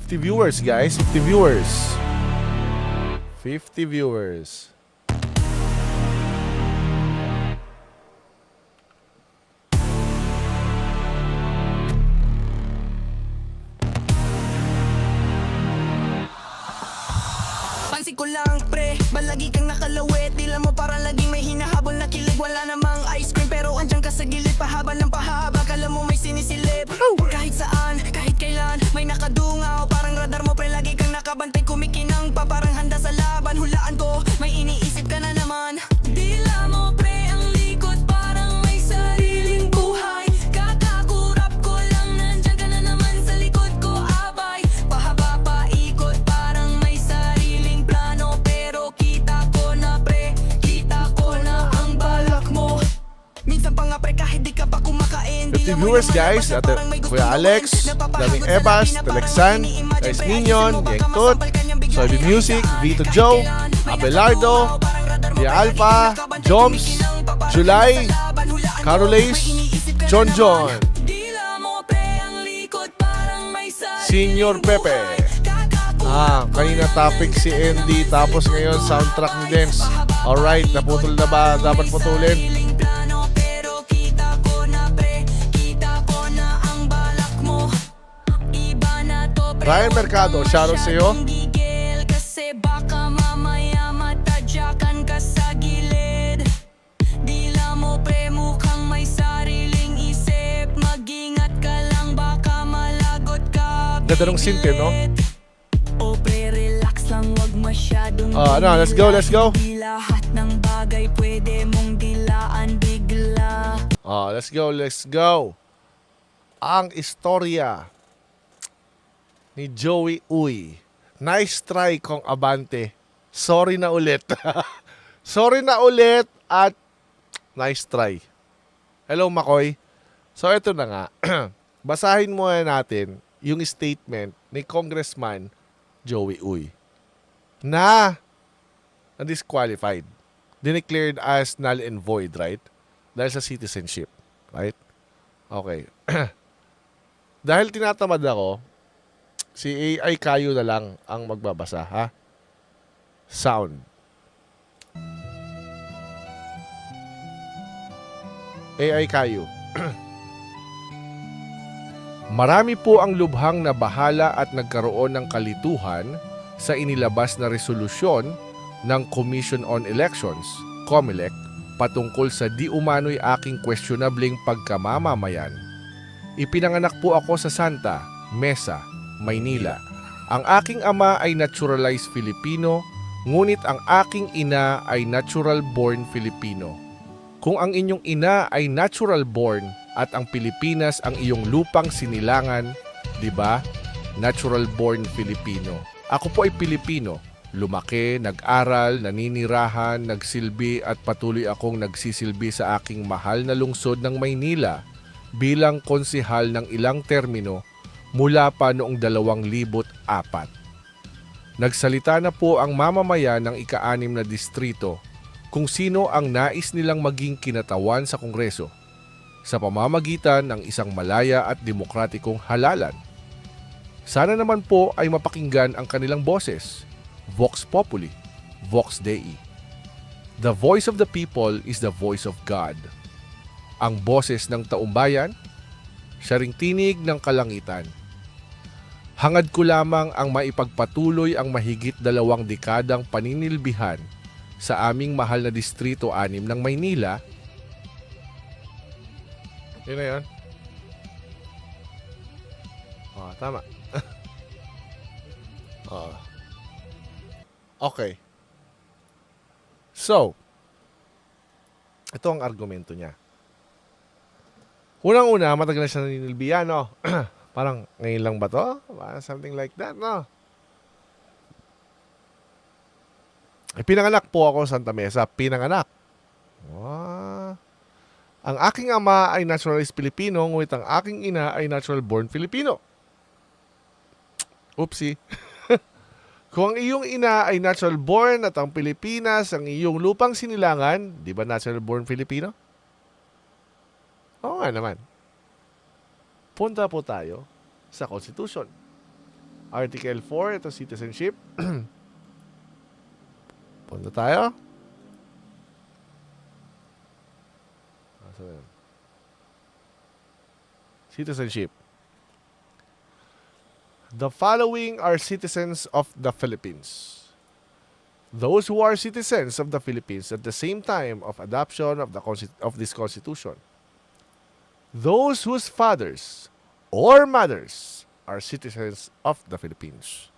50 viewers, guys. 50 viewers. 50 viewers. Pansin ko lang pre, balagi kang nakalawit. Dila mo parang laging may hinahabol na kilig. Wala namang ice cream pero andyan ka sa gilid. Pahaba ng pahaba, kala mo may sinisilip. Kahit saan, kahit kailan, may nakadungaw. Parang radar mo pre, lagi kang nakabantay. Kumikinang pa, parang handa sa laban. Hulaan ko, may iniisip ka na naman. Dila mo pre, ang likod parang may sariling buhay. Kakakurap ko lang, nandyan ka na naman sa likod ko. Abay, pahaba paikot, parang may sariling plano. Pero kita ko na pre, kita ko na ang balak mo. Minsan pa nga pre, kahit di ka pa kumakain. 50 viewers, guys. At Kuya Alex, Daming Ebas, Telexan, Guys Minion, Yengtut, Soybe Music, Vito Joe, Abelardo, Dia Alpha, Joms, July, Carolace, John John, Senior Pepe. Kanina topic si Andy, tapos ngayon soundtrack ni Dance. Alright, naputol na ba? Dapat putulin. Ryan Mercado, shoutout sa iyo. Kasi baka mamaya matadyakan ka sa gilid. Dila mo pre, mukhang may sariling isip. Mag-ingat ka lang, baka malagot ka. Ganda nung synth, no? O pre, relax lang, wag masyadong Let's go, let's go. Di lahat ng bagay pwede mong dilaan bigla. Let's go, let's go. Ang istorya ni Joey Uy. Nice try, Kong Abante. Sorry na ulit. Sorry na ulit at nice try. Hello, Makoy. So, ito na nga. Basahin muna natin yung statement ni Congressman Joey Uy na disqualified. Dineclared as null and void, right? Dahil sa citizenship, right? Okay. Dahil tinatamad ako, si AI Kayo na lang ang magbabasa, ha? Sound. AI Kayo. Marami po ang lubhang na bahala at nagkaroon ng kalituhan sa inilabas na resolusyon ng Commission on Elections, COMELEC, patungkol sa di umano'y aking questionabling pagkamamamayan. Ipinanganak po ako sa Santa Mesa, Maynila. Ang aking ama ay naturalized Filipino, ngunit ang aking ina ay natural-born Filipino. Kung ang inyong ina ay natural-born at ang Pilipinas ang iyong lupang sinilangan, di ba? Natural-born Filipino. Ako po ay Pilipino. Lumaki, nag-aral, naninirahan, nagsilbi at patuloy akong nagsisilbi sa aking mahal na lungsod ng Maynila bilang konsehal ng ilang termino mula pa noong 2004. Nagsalita na po ang mamamayan ng ika-6 na distrito kung sino ang nais nilang maging kinatawan sa Kongreso sa pamamagitan ng isang malaya at demokratikong halalan. Sana naman po ay mapakinggan ang kanilang boses. Vox Populi, Vox Dei. The voice of the people is the voice of God. Ang boses ng taumbayan, siya ring tinig ng kalangitan. Hangad ko lamang ang maipagpatuloy ang mahigit 2 dekadang paninilbihan sa aming mahal na Distrito 6 ng Maynila. Yun na yun. Tama. Okay. So, ito ang argumento niya. Unang-una, matagal na siya naninilbihan, no? Parang ngayon lang ba to? Something like that, no? Pinanganak po ako sa Santa Mesa. Pinanganak. Ang aking ama ay naturalized Filipino, ngunit ang aking ina ay natural-born Filipino. Oopsie. Kung ang iyong ina ay natural-born at ang Pilipinas ang iyong lupang sinilangan, di ba natural-born Filipino? Oo nga naman. Punta po tayo sa Constitution. Article 4, ito citizenship. Punta tayo. Citizenship. The following are citizens of the Philippines. Those who are citizens of the Philippines at the same time of adoption of this Constitution. Those whose fathers or mothers are citizens of the Philippines.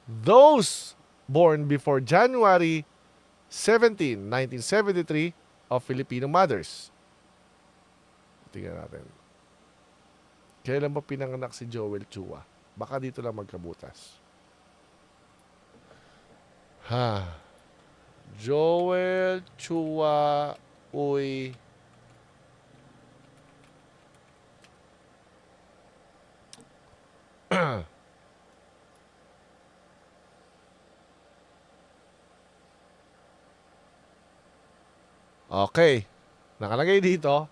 Those born before January 17, 1973 of Filipino mothers. Tingnan natin. Kailan ba pinanganak si Joel Chua? Baka dito lang magkabutas. Joel Chua Uy. Okay. Nakalagay dito.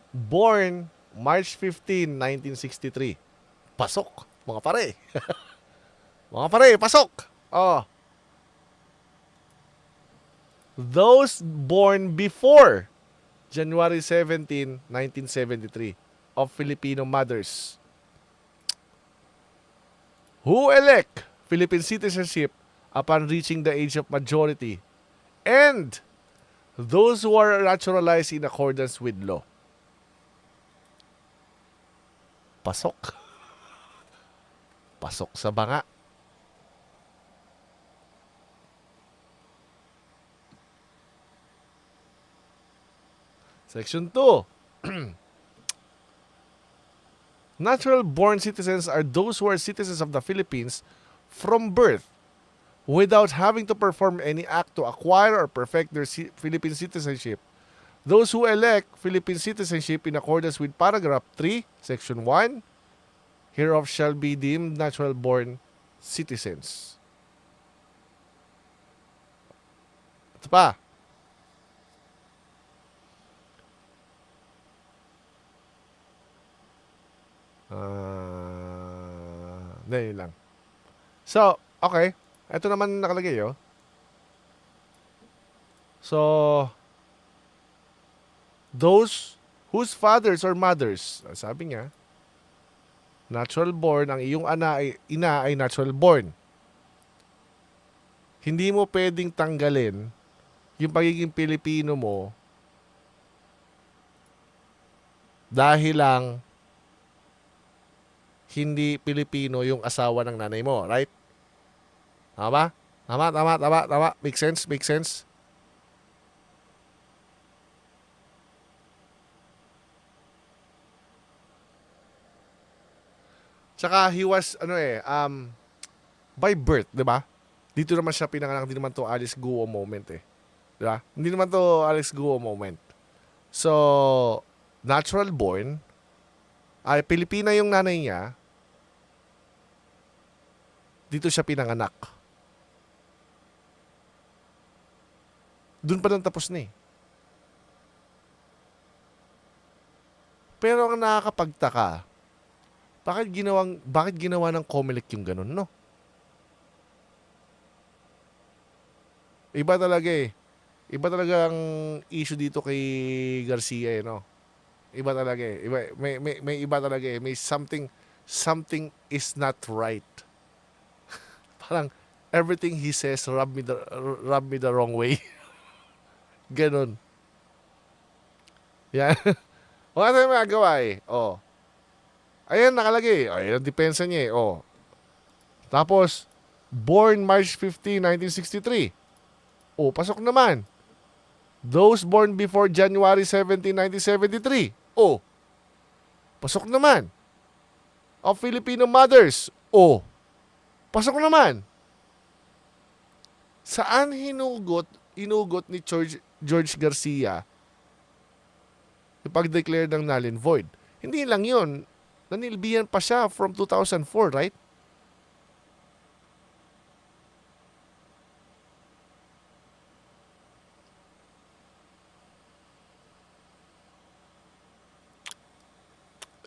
Born March 15, 1963. Pasok, mga pare. Mga pare, pasok. Oh. Those born before January 17, 1973 of Filipino mothers who elect Philippine citizenship upon reaching the age of majority, and those who are naturalized in accordance with law. Pasok. Pasok sa banga. Section 2. Natural-born citizens are those who are citizens of the Philippines from birth without having to perform any act to acquire or perfect their Philippine citizenship. Those who elect Philippine citizenship in accordance with paragraph 3, section 1, hereof shall be deemed natural-born citizens. Ito pa. Yun lang. So, okay. Ito naman nakalagay, oh. So, those whose fathers or mothers, sabi niya, natural born, ang iyong ina ay natural born. Hindi mo pwedeng tanggalin yung pagiging Pilipino mo dahil lang hindi Pilipino yung asawa ng nanay mo, right? Tama? Tama. Make sense? Tsaka he was, by birth, di ba? Dito naman siya pinanganak, hindi naman to Alice Guo moment eh. Di ba? Hindi naman to Alice Guo moment. So, natural born, ay Pilipina yung nanay niya, dito siya pinanganak. Doon pa lang tapos na eh. Pero ang nakakapagtaka, bakit ginawa ng COMELEC yung ganun, no? Iba talaga eh. Iba talaga ang issue dito kay Garcia eh, no? Iba talaga eh. May iba talaga eh. May something is not right. Parang everything he says rub me the wrong way. Ganon. Yan. Wala tayong magagawa eh. Oh. Ayan, nakalagay. Ayan ang depensa niya eh. Oh. Tapos, born March 15, 1963. Oh, pasok naman. Those born before January 17, 1973. Oh. Pasok naman. Of Filipino mothers. Oh. Pasok naman. Saan inugot ni George Garcia yung pag-declare ng null and void? Hindi lang yun. Nanilbihan pa siya from 2004, right?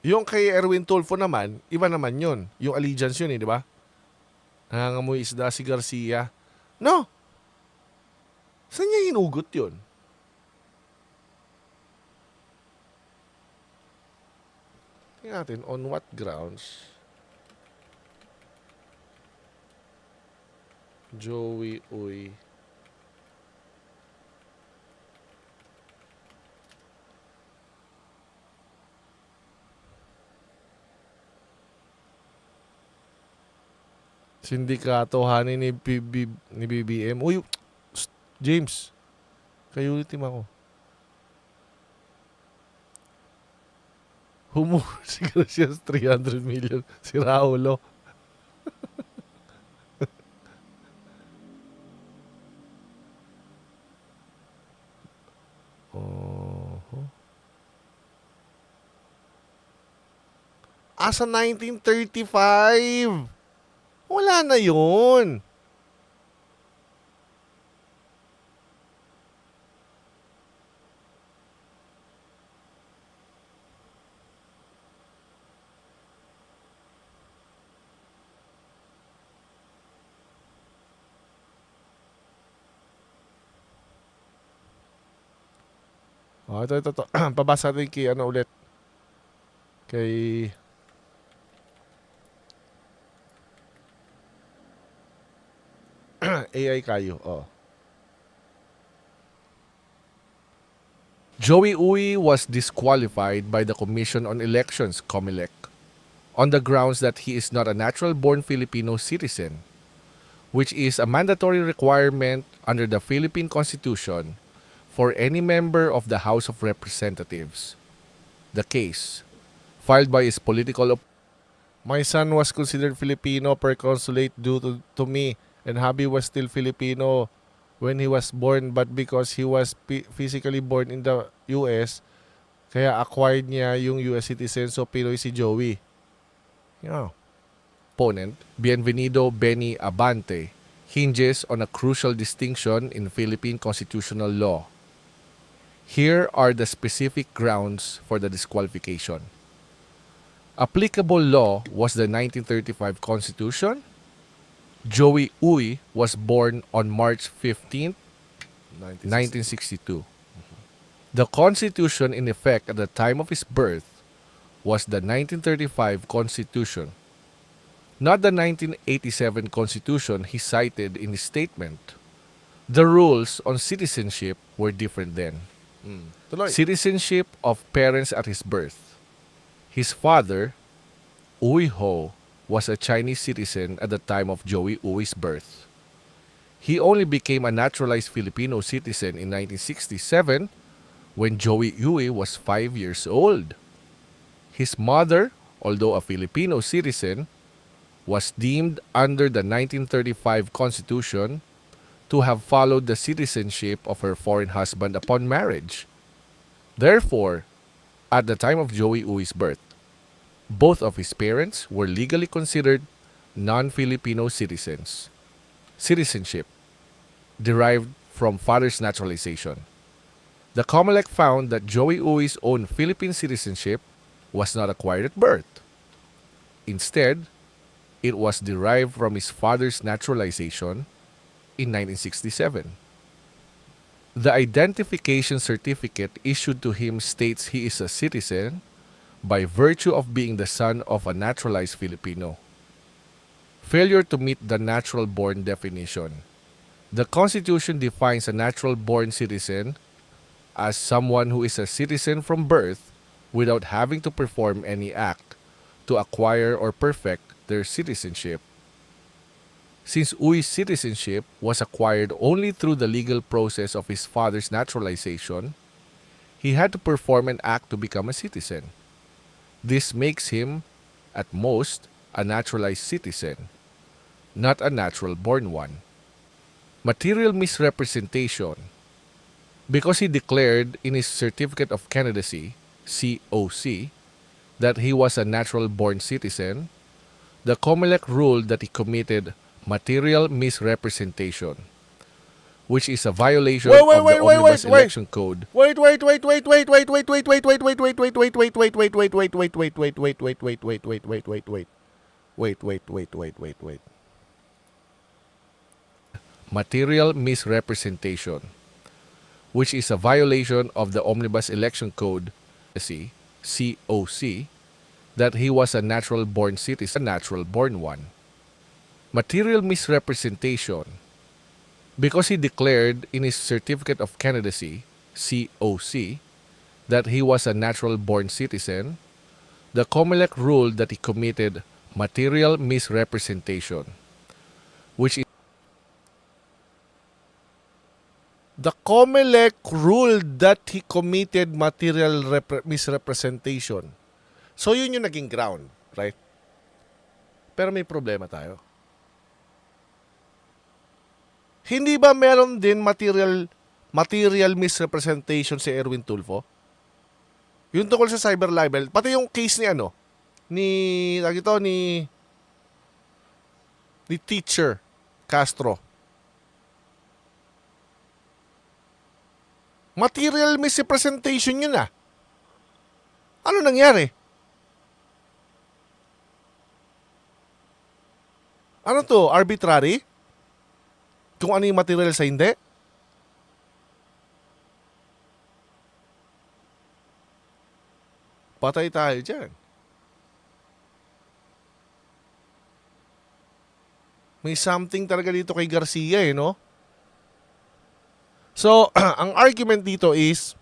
Yung kay Erwin Tulfo naman, iba naman yun. Yung allegiance yun di ba? Nangangamoy isda si Garcia. No! Saan niya hinugot yun? Tingnan natin, on what grounds? Joey Uy. Sindikato hanin ni BBM. Uy, James, kayo ulitin ako. Humor si Garcia's 300 million. Si Raulo. Oh. Asa 1935? Wala na yun. Oh, ito. Pabasa natin kay ano ulit. Kay AI kayo. Oh. Joey Uy was disqualified by the Commission on Elections, COMELEC, on the grounds that he is not a natural-born Filipino citizen, which is a mandatory requirement under the Philippine Constitution for any member of the House of Representatives. The case, filed by his political My son was considered Filipino per consulate due to me, and hubby was still Filipino when he was born, but because he was physically born in the US, kaya acquired niya yung US citizen, so Pinoy si Joey. Yeah. Opponent, Bienvenido Benny Abante, hinges on a crucial distinction in Philippine constitutional law. Here are the specific grounds for the disqualification. Applicable law was the 1935 Constitution. Joey Uy was born on March 15, 1962. The Constitution in effect at the time of his birth was the 1935 Constitution, not the 1987 Constitution he cited in his statement. The rules on citizenship were different then. Citizenship of parents at his birth. His father, Uy Ho, was a Chinese citizen at the time of Joey Uy's birth. He only became a naturalized Filipino citizen in 1967 when Joey Uy was 5 years old. His mother, although a Filipino citizen, was deemed under the 1935 Constitution to have followed the citizenship of her foreign husband upon marriage. Therefore, at the time of Joey Uy's birth, both of his parents were legally considered non-Filipino citizens. Citizenship derived from father's naturalization. The COMELEC found that Joey Uy's own Philippine citizenship was not acquired at birth. Instead, it was derived from his father's naturalization in 1967. The identification certificate issued to him states he is a citizen by virtue of being the son of a naturalized Filipino. Failure to meet the natural-born definition. The Constitution defines a natural-born citizen as someone who is a citizen from birth without having to perform any act to acquire or perfect their citizenship. Since Uy's citizenship was acquired only through the legal process of his father's naturalization, he had to perform an act to become a citizen. This makes him, at most, a naturalized citizen, not a natural-born one. Material misrepresentation. Because he declared in his Certificate of Candidacy, COC, that he was a natural-born citizen, the COMELEC ruled that he committed material misrepresentation, which is a violation of the Omnibus Election Code. Wait. Material misrepresentation, which is a violation of the Omnibus Election Code, COC, that he was a natural-born citizen, a natural-born one. Material misrepresentation, because he declared in his Certificate of Candidacy, COC, that he was a natural-born citizen, the COMELEC ruled that he committed material misrepresentation, which is The COMELEC ruled that he committed material misrepresentation. So yun yung naging ground, right? Pero may problema tayo. Hindi ba meron din material misrepresentation si Erwin Tulfo? Yung tungkol sa cyber libel, pati yung case ni Teacher Castro. Material misrepresentation yun ah. Ano nangyari? Ano to? Arbitrary? Kung ano yung material sa hindi? Patay tayo dyan. May something talaga dito kay Garcia no? So, ang argument dito is,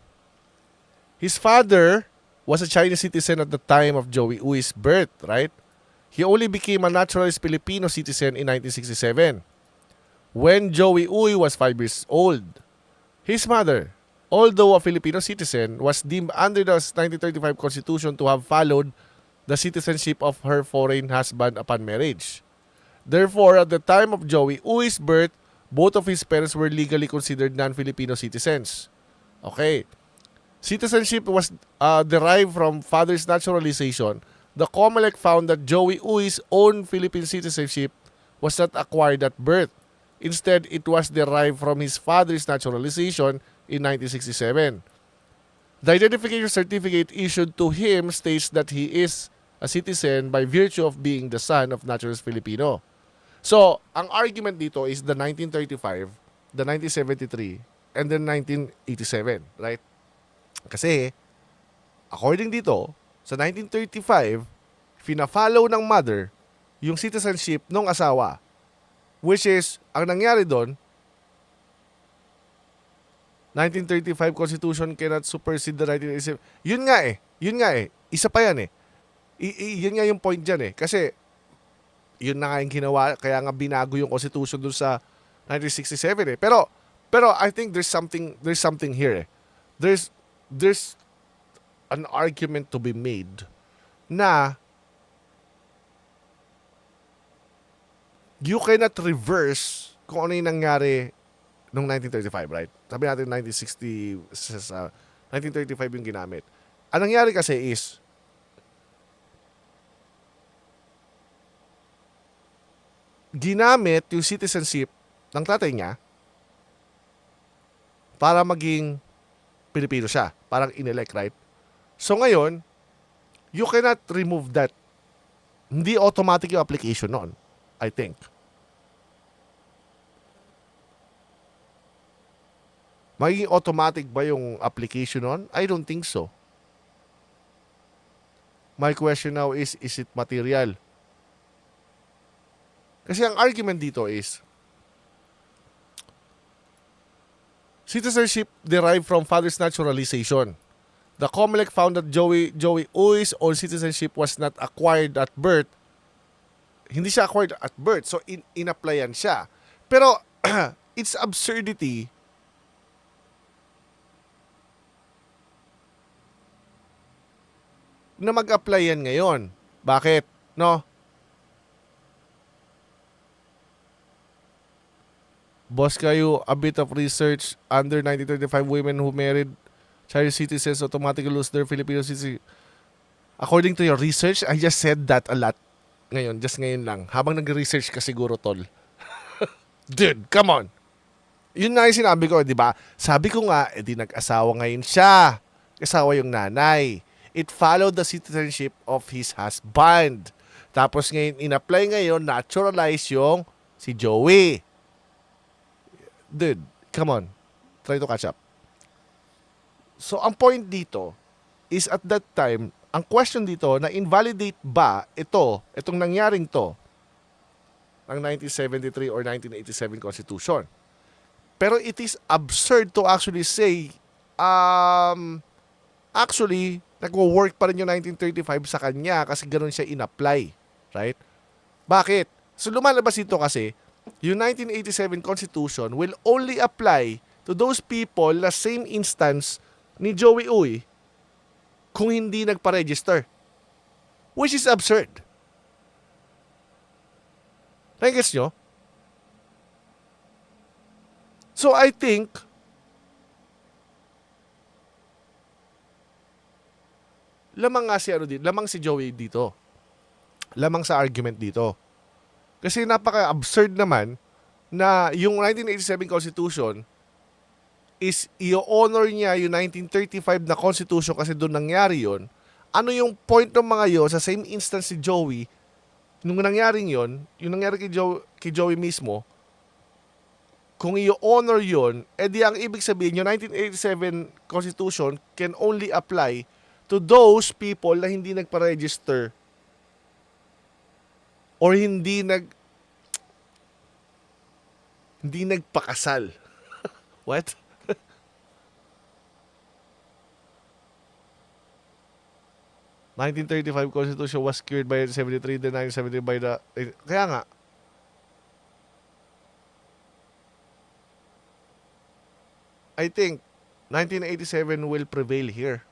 his father was a Chinese citizen at the time of Joey Ui's birth, right? He only became a naturalized Filipino citizen in 1967, when Joey Uy was 5 years old. His mother, although a Filipino citizen, was deemed under the 1935 Constitution to have followed the citizenship of her foreign husband upon marriage. Therefore, at the time of Joey Ui's birth, both of his parents were legally considered non-Filipino citizens. Okay. Citizenship was derived from father's naturalization. The COMELEC found that Joey Ui's own Philippine citizenship was not acquired at birth. Instead, it was derived from his father's naturalization in 1967. The identification certificate issued to him states that he is a citizen by virtue of being the son of naturalized Filipino. So, ang argument dito is the 1935, the 1973, and the 1987, right? Kasi, according dito, sa 1935, fina-follow ng mother yung citizenship ng asawa. Which is, ang nangyari doon, 1935 Constitution cannot supersede the 1987. Yun nga eh. Isa pa yan eh. Yun nga yung point dyan eh. Kasi, yun na nga yung ginawa, kaya nga binago yung Constitution dun sa 1967 eh. Pero I think there's something here eh. There's an argument to be made na you cannot reverse kung ano yung nangyari noong 1935, right? Sabi natin 1935 yung ginamit. Ang nangyari kasi is, ginamit yung citizenship ng tatay niya para maging Pilipino siya. Parang in-elect, right? So ngayon, you cannot remove that. Hindi automatic yung application noon, I think. Magiging automatic ba yung application noon? I don't think so. My question now is it material? Kasi ang argument dito is, citizenship derived from father's naturalization. The COMELEC found that Joey Ui's own citizenship was not acquired at birth. Hindi siya acquired at birth, so in-applyan siya. Pero, it's absurdity na mag-applyan ngayon. Bakit? No? Boss kayo, a bit of research, under 1935 women who married Chinese citizens automatically lose their Filipino citizenship. According to your research, I just said that a lot. Just ngayon lang. Habang nag-research ka siguro, tol. Dude, come on. Yun na yung sinabi ko, di ba? Sabi ko nga, di nag-asawa ngayon siya. Asawa yung nanay. It followed the citizenship of his husband. Tapos ngayon, in-apply ngayon, naturalize yung si Joey. Dude, come on. Try to catch up. So, ang point dito is at that time, ang question dito, na invalidate ba itong nangyaring to, ng 1973 or 1987 Constitution. Pero it is absurd to actually say, actually, nagwo-work pa rin yung 1935 sa kanya kasi ganun siya in-apply. Right? Bakit? So lumalabas ito kasi, yung 1987 Constitution will only apply to those people na same instance ni Joey Uy kung hindi nagpa-register. Which is absurd. Nagigets nyo? So I think lamang si Joey dito. Lamang sa argument dito. Kasi napaka-absurd naman na yung 1987 Constitution is i-honor niya yung 1935 na Constitution kasi doon nangyari yon. Ano yung point ng mga yon sa same instance si Joey nung nangyaring yon, yung nangyari kay Joey mismo, kung i-honor yon, edi ang ibig sabihin yung 1987 Constitution can only apply to those people na hindi nagpa-register or hindi nagpakasal. What? ...1935 Constitution was cured by 1973, then 1973 by the... Kaya nga, I think 1987 will prevail here.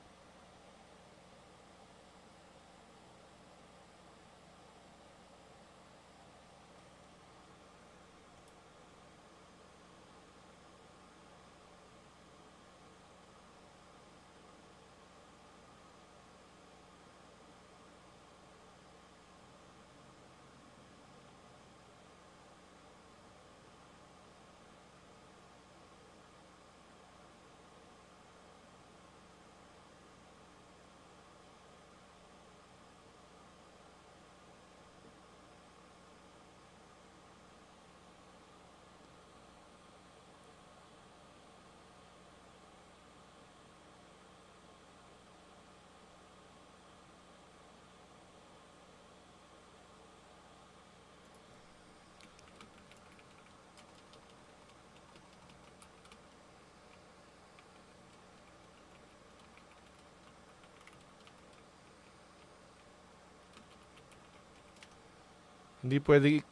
Hindi pwede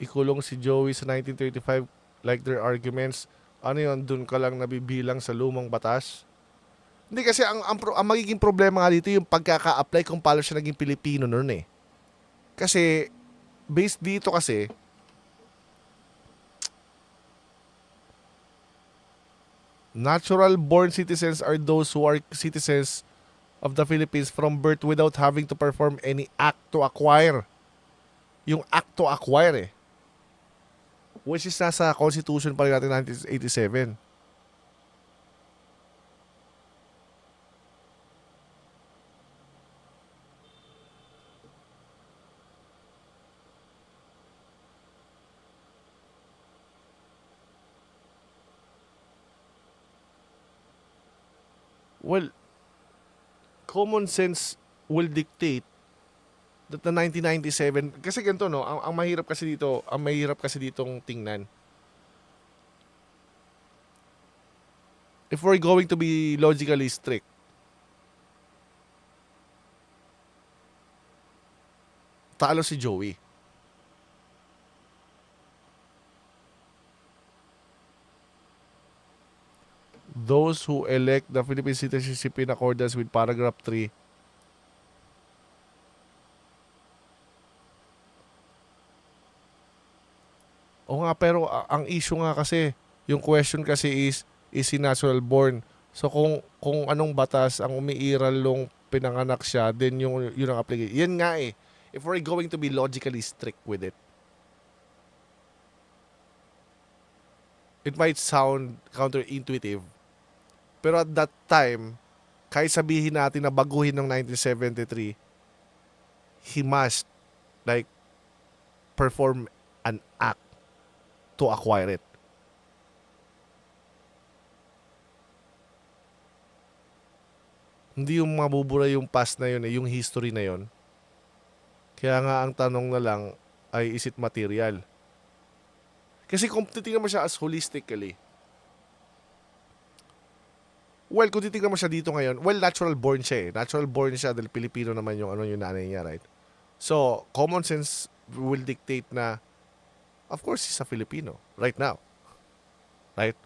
ikulong si Joey sa 1935 like their arguments. Ano yun, dun ka lang nabibilang sa lumang batas? Hindi kasi ang magiging problema nga dito yung pagkaka-apply kung paano siya naging Pilipino noon eh. Kasi based dito kasi natural born citizens are those who are citizens of the Philippines from birth without having to perform any act to acquire. Yung act to acquire eh. Which is nasa Constitution pa rin natin 1987. Well, common sense will dictate that the 1997, kasi ganito no, ang mahirap kasi ditong tingnan. If we're going to be logically strict, talo si Joey. Those who elect the Philippine citizenship in accordance with paragraph 3 O nga, pero ang issue nga kasi, yung question kasi is he natural born? So kung anong batas ang umiiral nung pinanganak siya, then yun ang application. Yan nga eh. If we're going to be logically strict with it. It might sound counterintuitive, pero at that time, kahit sabihin natin na baguhin ng 1973, he must like perform an act to acquire it. Hindi yung mabubura yung past na yun, yung history na yun. Kaya nga ang tanong na lang ay, is it material? Kasi kung titingnan mo siya as holistically, well, kung titingnan mo siya dito ngayon, well, natural born siya eh. Natural born siya dahil Pilipino naman yung yung nanay niya, right? So, common sense will dictate na, of course, he's a Filipino right now. Right?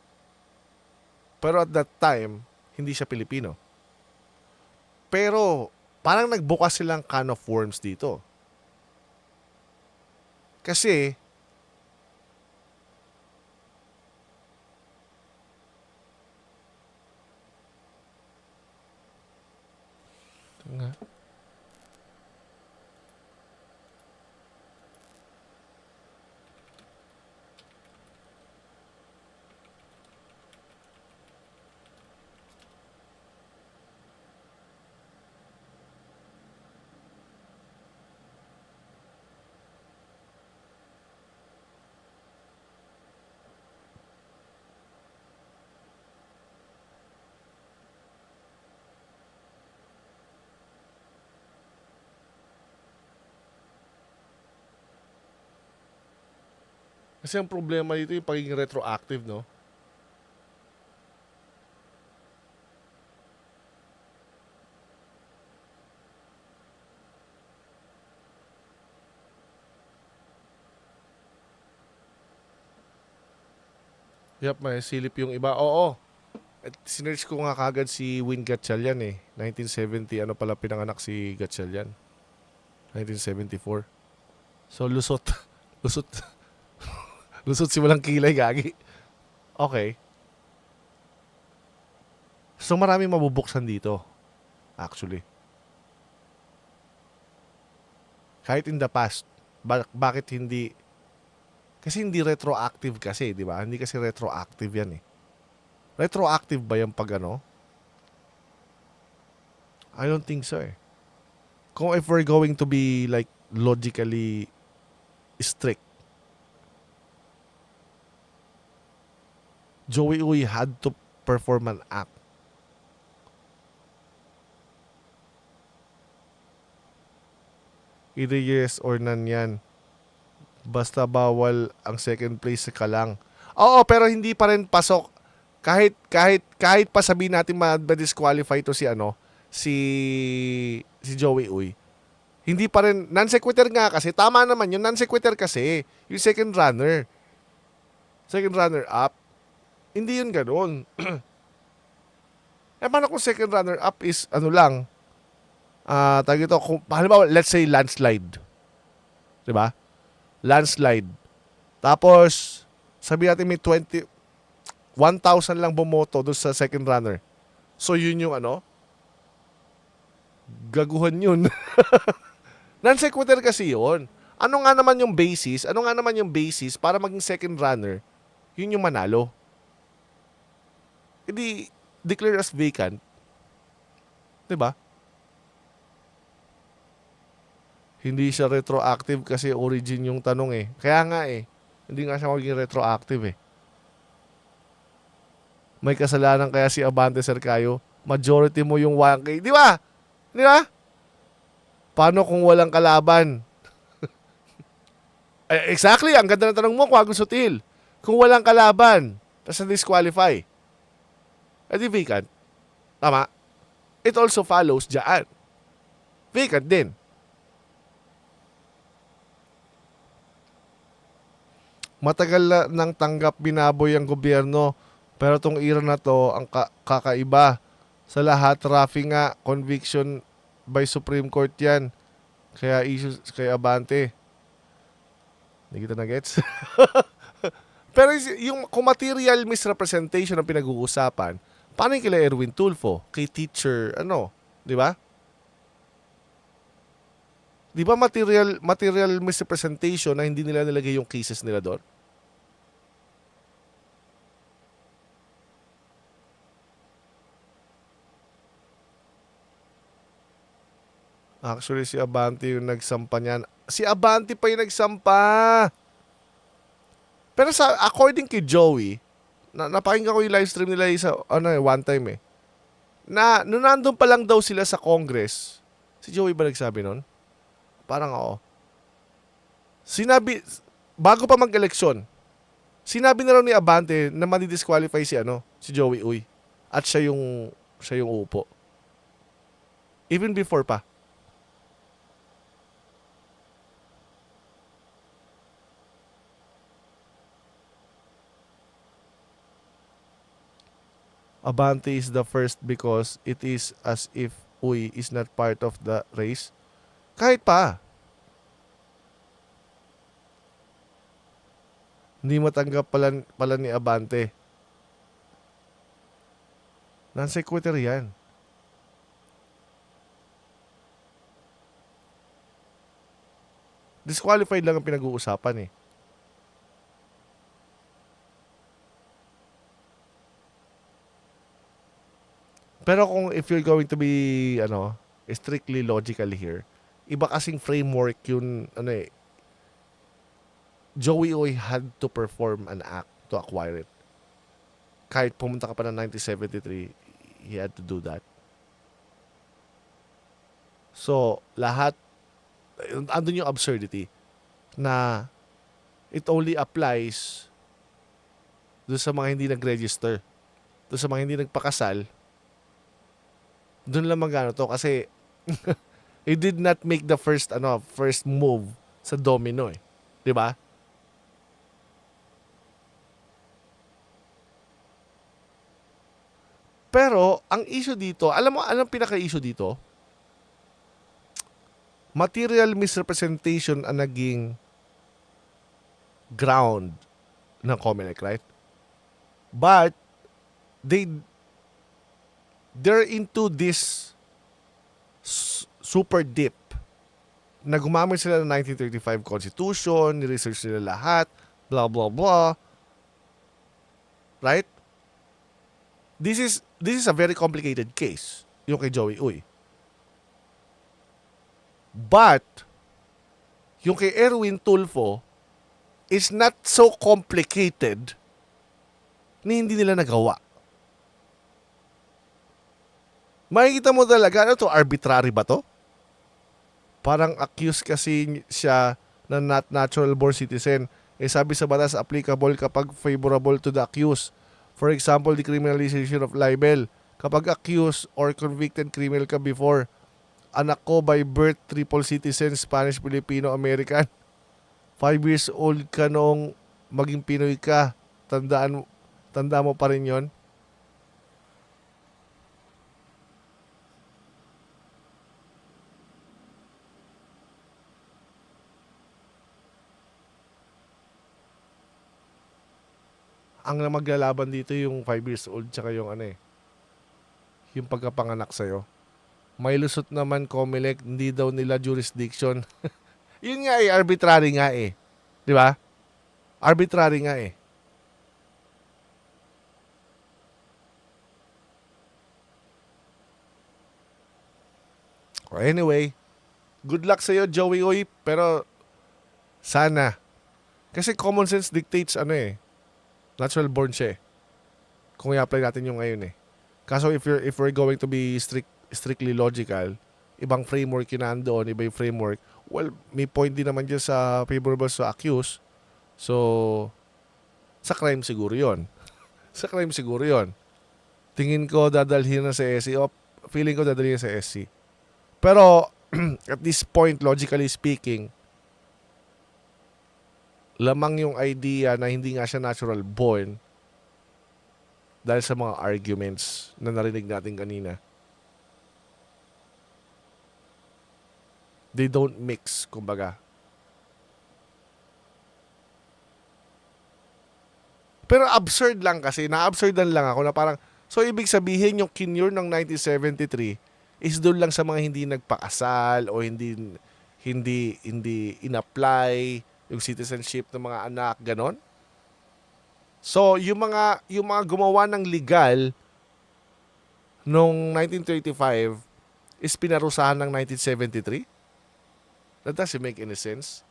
Pero at that time, hindi siya Pilipino. Pero, parang nagbukas silang can of worms dito. Kasi, nga. Kasi ang problema dito yung pagiging retroactive, no? Yep, may silip yung iba. Oo. At sinerch ko nga kagad si Win Gatchalian eh. 1970, ano pala pinanganak si Gatchalian? 1974. So, lusot. Lusot. Lusot si walang kilay, gagi. Okay. So, marami mabubuksan dito. Actually. Kahit in the past. Bakit hindi... Kasi hindi retroactive kasi, di ba? Hindi kasi retroactive yan eh. Retroactive ba yung pag ano? I don't think so eh. Kung if we're going to be like logically strict, Joey Uy had to perform an act. Either yes or none yan. Basta bawal ang second place ka lang. Oo, pero hindi pa rin pasok. Kahit pa sabihin natin ma-disqualify to si si Joey Uy. Hindi pa rin non-sequitur nga kasi tama naman yun, non-sequitur kasi yung second runner. Second runner up. Hindi yun ganoon. Paano kung second runner up is lang? Tawag ito, halimbawa, let's say landslide. 'Di ba? Landslide. Tapos, sabi natin may 1,000 lang bumoto doon sa second runner. So, yun yung gaguhan yun. Non-sequitur kasi yun. Ano nga naman yung basis? Ano nga naman yung basis para maging second runner? Yun yung manalo. Hindi, declare as vacant. Diba? Hindi siya retroactive kasi origin yung tanong eh. Kaya nga eh. Hindi nga siya maging retroactive eh. May kasalanan kaya si Abante Sercayo? Majority mo yung 1K. Di ba? Di ba? Paano kung walang kalaban? Exactly. Ang ganda ng tanong mo, Kwagong Sutil. Kung walang kalaban, tapos na-disqualify. Di vacant. Tama? It also follows dyan. Vacant din. Matagal na nang tanggap binaboy ang gobyerno, pero tong era na to ang kakaiba. Sa lahat, Rafi nga, conviction by Supreme Court yan. Kaya issues kay Abante. Hindi kita na-gets? Pero yung kung material misrepresentation ang pinag-uusapan, paano yung kila Erwin Tulfo? Kay teacher, di ba? Di ba material misrepresentation na hindi nila nilagay yung cases nila doon? Actually, si Abante yung nagsampa niyan. Si Abante pa yung nagsampa! Pero according kay Joey, napakinggan ko yung live stream nila sa, one time eh. Na, nung nandun pa lang daw sila sa Congress, si Joey ba nagsabi nun? Parang oo. Sinabi, bago pa mag-eleksyon, sinabi na raw ni Abante na madi-disqualify si Joey Uy. At siya yung upo. Even before pa. Abante is the first because it is as if Uy is not part of the race. Kahit pa. Hindi matanggap pala ni Abante. Non-sequitur yan. Disqualified lang ang pinag-uusapan eh. Pero kung if you're going to be strictly logical here, iba kasing framework yun Joey Oy had to perform an act to acquire it. Kahit pumunta ka pa ng 1973, he had to do that. So, lahat andun yung absurdity na it only applies doon sa mga hindi nag-register. Doon sa mga hindi nagpakasal, doon lang magano to kasi he did not make the first move sa domino eh. 'Di ba? Pero ang issue dito, alam mo anong pinaka-issue dito? Material misrepresentation ang naging ground ng COMELEC, right? But they're into this super deep na gumamit sila ng 1935 Constitution, ni-research nila lahat, blah blah blah. Right? This is a very complicated case, yung kay Joey Uy. But yung kay Erwin Tulfo is not so complicated ni hindi nila nagawa. Makikita mo talaga, arbitrary ba to? Parang accused kasi siya na not natural born citizen. Sabi sa batas, applicable kapag favorable to the accused. For example, decriminalization of libel. Kapag accused or convicted criminal ka before, anak ko by birth, triple citizen, Spanish, Filipino, American. 5 years old ka noong maging Pinoy ka. Tanda mo pa rin yon. Ang maglalaban dito yung 5 years old tsaka yung yung pagkapanganak sa'yo. May lusot naman COMELEC, hindi daw nila jurisdiction. Yun nga arbitrary nga eh. Di ba? Arbitrary nga eh. Anyway, good luck sa'yo, Joey Oy, pero sana. Kasi common sense dictates natural born siya eh. Kung i-apply natin yung ngayon eh. Kaso if we're going to be strictly logical, ibang framework yun nandoon, iba yung framework, well, may point din naman dyan sa favorable sa accused. So, sa crime siguro yun. Sa crime siguro yun. Tingin ko dadalhin na sa SC o feeling ko dadalhin na sa SC. Pero, at this point, logically speaking, lamang yung idea na hindi nga siya natural born dahil sa mga arguments na narinig natin kanina. They don't mix, kumbaga. Pero absurd lang kasi, na-absurdan lang ako na parang, so ibig sabihin yung kinure ng 1973 is doon lang sa mga hindi nagpakasal o hindi in-apply yung citizenship ng mga anak, ganon. So, yung mga gumawa ng legal noong 1935 is pinarusahan ng 1973? That doesn't make any sense.